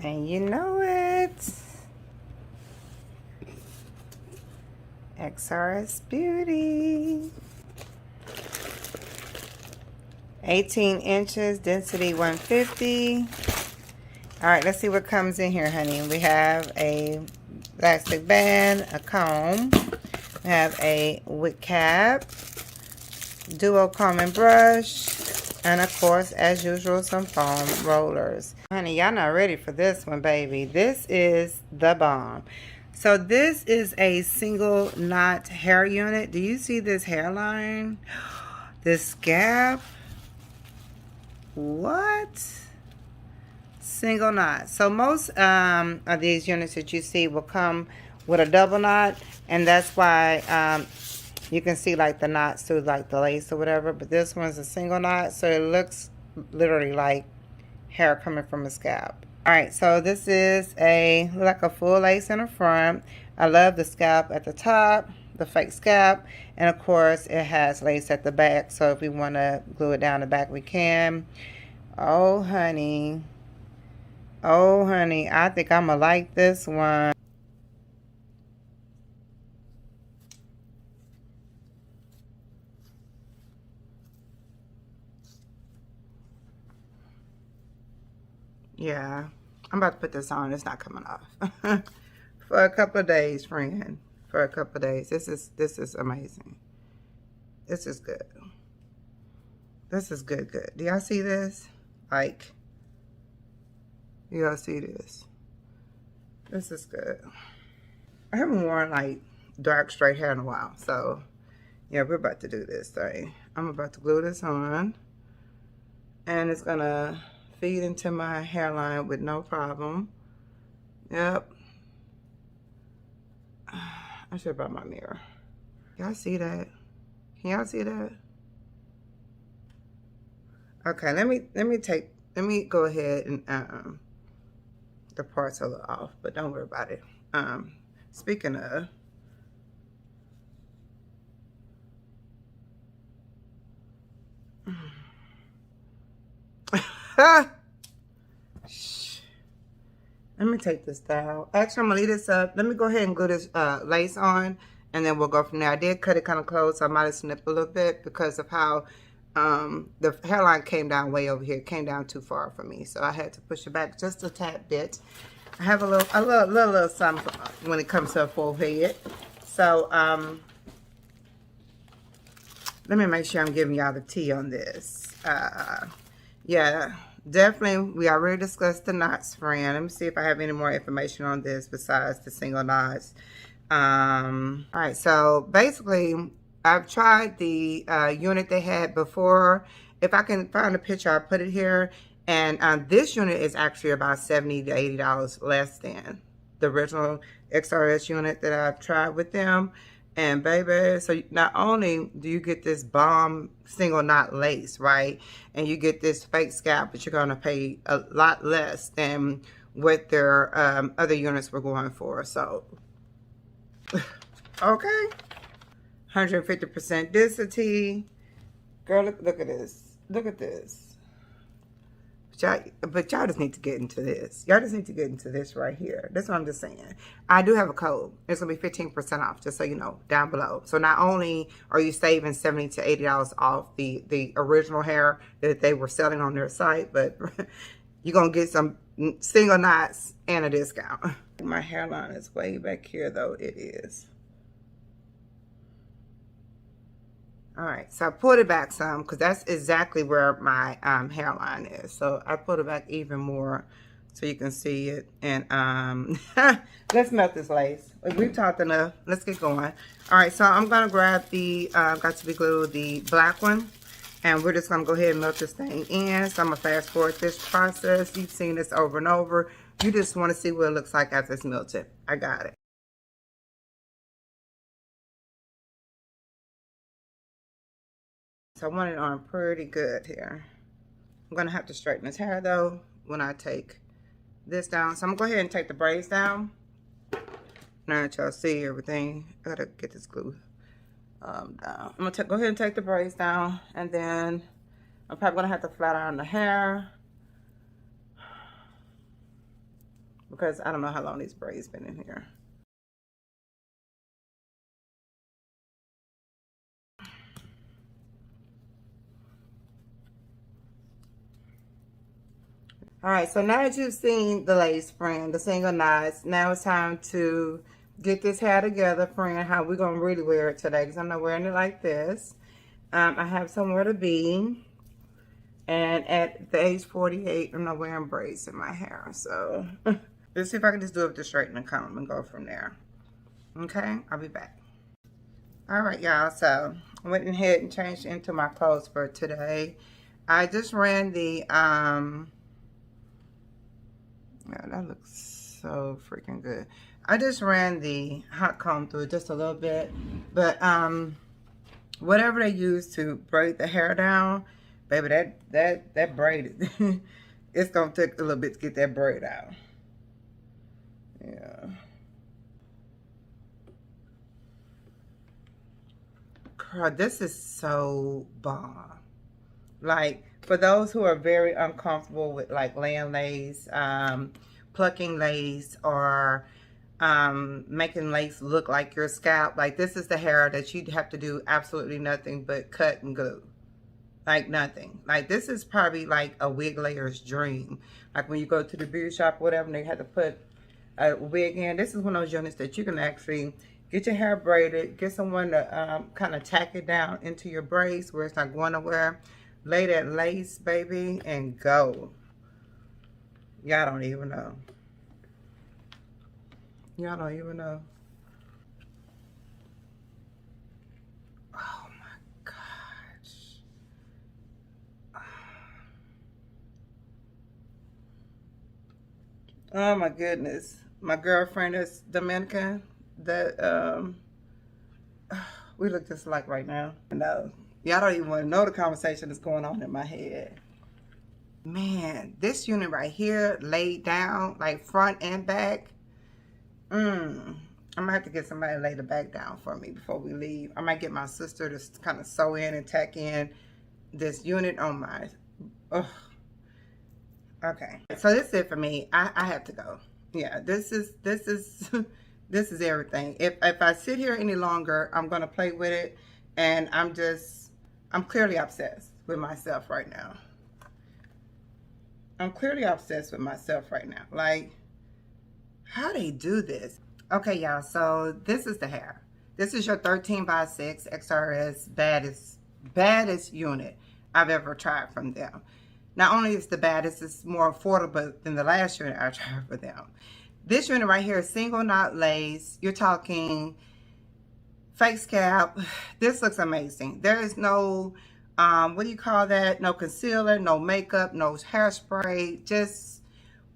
And you know it. XRS Beauty. 18 inches, density 150. All right, let's see what comes in here, honey. We have a elastic band, a comb. We have a wig cap, duo comb and brush, and of course, as usual, some foam rollers. Honey, y'all not ready for this one, baby. This is the bomb. So this is a single knot hair unit. Do you see this hairline? This scalp? What? Single knot. So most of these units that you see will come with a double knot, and that's why you can see like the knots through like the lace or whatever, but this one's a single knot, so it looks literally like hair coming from a scalp. All right, so this is like a full lace in the front. I love the scalp at the top, the fake scalp, and of course it has lace at the back, so if we want to glue it down the back we can. Oh honey, I think I'm gonna like this one. Yeah, I'm about to put this on. It's not coming off. For a couple of days, friend. For a couple of days. This is amazing. This is good. This is good. Do y'all see this? Like, y'all see this? This is good. I haven't worn like dark straight hair in a while, so yeah, we're about to do this thing. I'm about to glue this on, and it's gonna feed into my hairline with no problem. Yep. I should have brought my mirror. Y'all see that? Can y'all see that? Okay, let me go ahead and the parts are a little off, but don't worry about it. Speaking of, let me take this down. Actually, I'm gonna leave this up. Let me go ahead and glue this lace on, and then we'll go from there. I did cut it kind of close, so I might have snipped a little bit because of how the hairline came down way over here. It came down too far for me, so I had to push it back just a tad bit. I have a little something when it comes to a full head. So let me make sure I'm giving y'all the tea on this. Yeah, definitely. We already discussed the knots, friend. Let me see if I have any more information on this besides the single knots. All right, so basically, I've tried the unit they had before. If I can find a picture, I'll put it here. And this unit is actually about $70 to $80 less than the original XRS unit that I've tried with them. And baby, so not only do you get this bomb single knot lace, right? And you get this fake scalp, but you're gonna pay a lot less than what their other units were going for. So, okay. 150% density. Girl, look at this. Look at this. But y'all just need to get into this. Y'all just need to get into this right here. That's what I'm just saying. I do have a code. It's going to be 15% off, just so you know, down below. So not only are you saving $70 to $80 off the original hair that they were selling on their site, but you're going to get some single knots and a discount. My hairline is way back here, though. It is. All right, so I pulled it back some because that's exactly where my hairline is. So I pulled it back even more so you can see it. And let's melt this lace. We've talked enough. Let's get going. All right, so I'm gonna grab the got to be glue, the black one, and we're just gonna go ahead and melt this thing in. So I'm gonna fast forward this process. You've seen this over and over. You just want to see what it looks like after it's melted. I got it. So I want it on pretty good here. I'm gonna have to straighten this hair though when I take this down. So I'm gonna go ahead and take the braids down. Now that y'all see everything, I gotta get this glue down. I'm gonna go ahead and take the braids down, and then I'm probably gonna have to flat iron the hair. because I don't know how long these braids been in here. All right, so now that you've seen the lace, friend, the single knots, now it's time to get this hair together, friend, how we're going to really wear it today, because I'm not wearing it like this. I have somewhere to be, and at the age 48, I'm not wearing braids in my hair, so let's see if I can just do it with the straighten and comb and go from there. Okay, I'll be back. All right, y'all, so I went ahead and changed into my clothes for today. I just ran the, yeah, that looks so freaking good. I just ran the hot comb through it just a little bit, but whatever they use to braid the hair down, baby, that braided, it's gonna take a little bit to get that braid out. Yeah. Girl, this is so bomb. Like, for those who are very uncomfortable with like laying lace, plucking lace, or making lace look like your scalp, like this is the hair that you'd have to do absolutely nothing but cut and glue. Like nothing. Like this is probably like a wig layer's dream. Like when you go to the beauty shop or whatever and they have to put a wig in, this is one of those units that you can actually get your hair braided, get someone to kind of tack it down into your braids where it's not going nowhere. Lay that lace, baby, and go. Y'all don't even know. Y'all don't even know. Oh my gosh. Oh my goodness. My girlfriend is Dominican. That we look just alike right now. No. Y'all don't even want to know the conversation that's going on in my head. Man, this unit right here, laid down, like front and back. I'm gonna have to get somebody to lay the back down for me before we leave. I might get my sister to kind of sew in and tack in this unit on my, okay. So this is it for me. I have to go. Yeah, this is this is everything. If I sit here any longer, I'm gonna play with it, and I'm clearly obsessed with myself right now. I'm clearly obsessed with myself right now. Like, how they do this? Okay, y'all, so this is the hair. This is your 13x6 XRS baddest unit I've ever tried from them. Not only is the baddest, it's more affordable than the last unit I tried for them. This unit right here is single knot lace. You're talking fake scalp. This looks amazing. There is no, what do you call that? No concealer, no makeup, no hairspray, just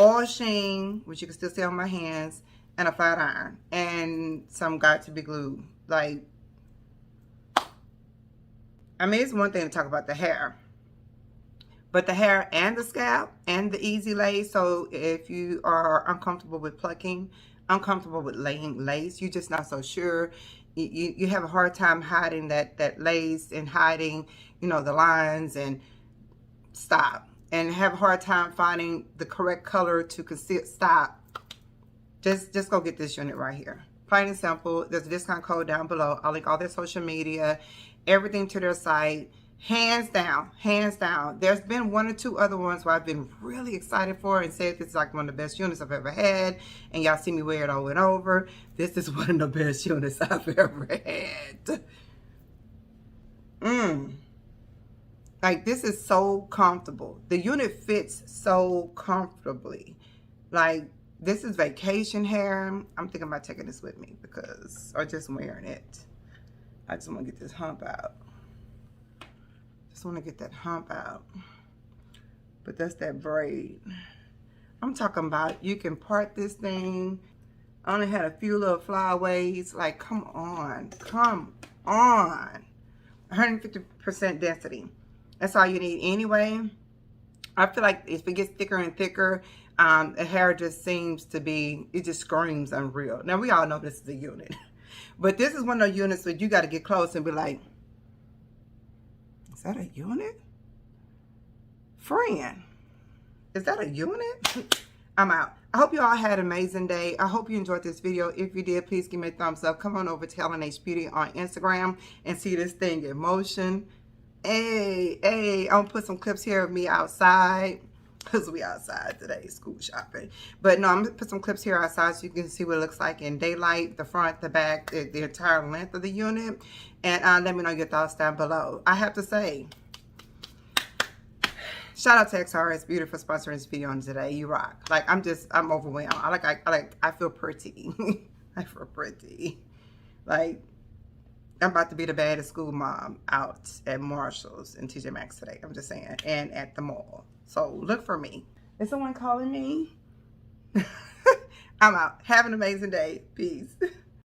oil sheen, which you can still see on my hands, and a flat iron, and some got to be glued. Like, I mean, it's one thing to talk about the hair, but the hair and the scalp and the easy lace. So if you are uncomfortable with plucking, uncomfortable with laying lace, you're just not so sure, you have a hard time hiding that lace and hiding, you know, the lines, and stop, and have a hard time finding the correct color to conceal, stop. Just go get this unit right here. Plain and simple. There's a discount code down below. I'll link all their social media, everything to their site. Hands down, hands down. There's been one or two other ones where I've been really excited for and said this is like one of the best units I've ever had, and y'all see me wear it over and over. This is one of the best units I've ever had. Like, this is so comfortable. The unit fits so comfortably. Like, this is vacation hair. I'm thinking about taking this with me, because, or just wearing it. I just want to get this hump out. Just want to get that hump out. But that's that braid. I'm talking about, you can part this thing. I only had a few little flyaways. Like, come on. Come on. 150% density. That's all you need anyway. I feel like if it gets thicker and thicker, the hair just seems to be, it just screams unreal. Now, we all know this is a unit. But this is one of those units where you got to get close and be like, is that a unit? Friend, is that a unit? I'm out. I hope you all had an amazing day. I hope you enjoyed this video. If you did, please give me a thumbs up. Come on over to Ft.XRSBEAUTY on Instagram and see this thing in motion. Hey, I'm gonna put some clips here of me outside, because we outside today, school shopping. But no, I'm gonna put some clips here outside so you can see what it looks like in daylight, the front, the back, the entire length of the unit. And let me know your thoughts down below. I have to say, shout out to XrsBeauty for sponsoring this video on today. You rock. Like, I'm overwhelmed. I feel pretty. I feel pretty. Like, I'm about to be the baddest school mom out at Marshall's and TJ Maxx today. I'm just saying. And at the mall. So look for me. Is someone calling me? I'm out. Have an amazing day. Peace.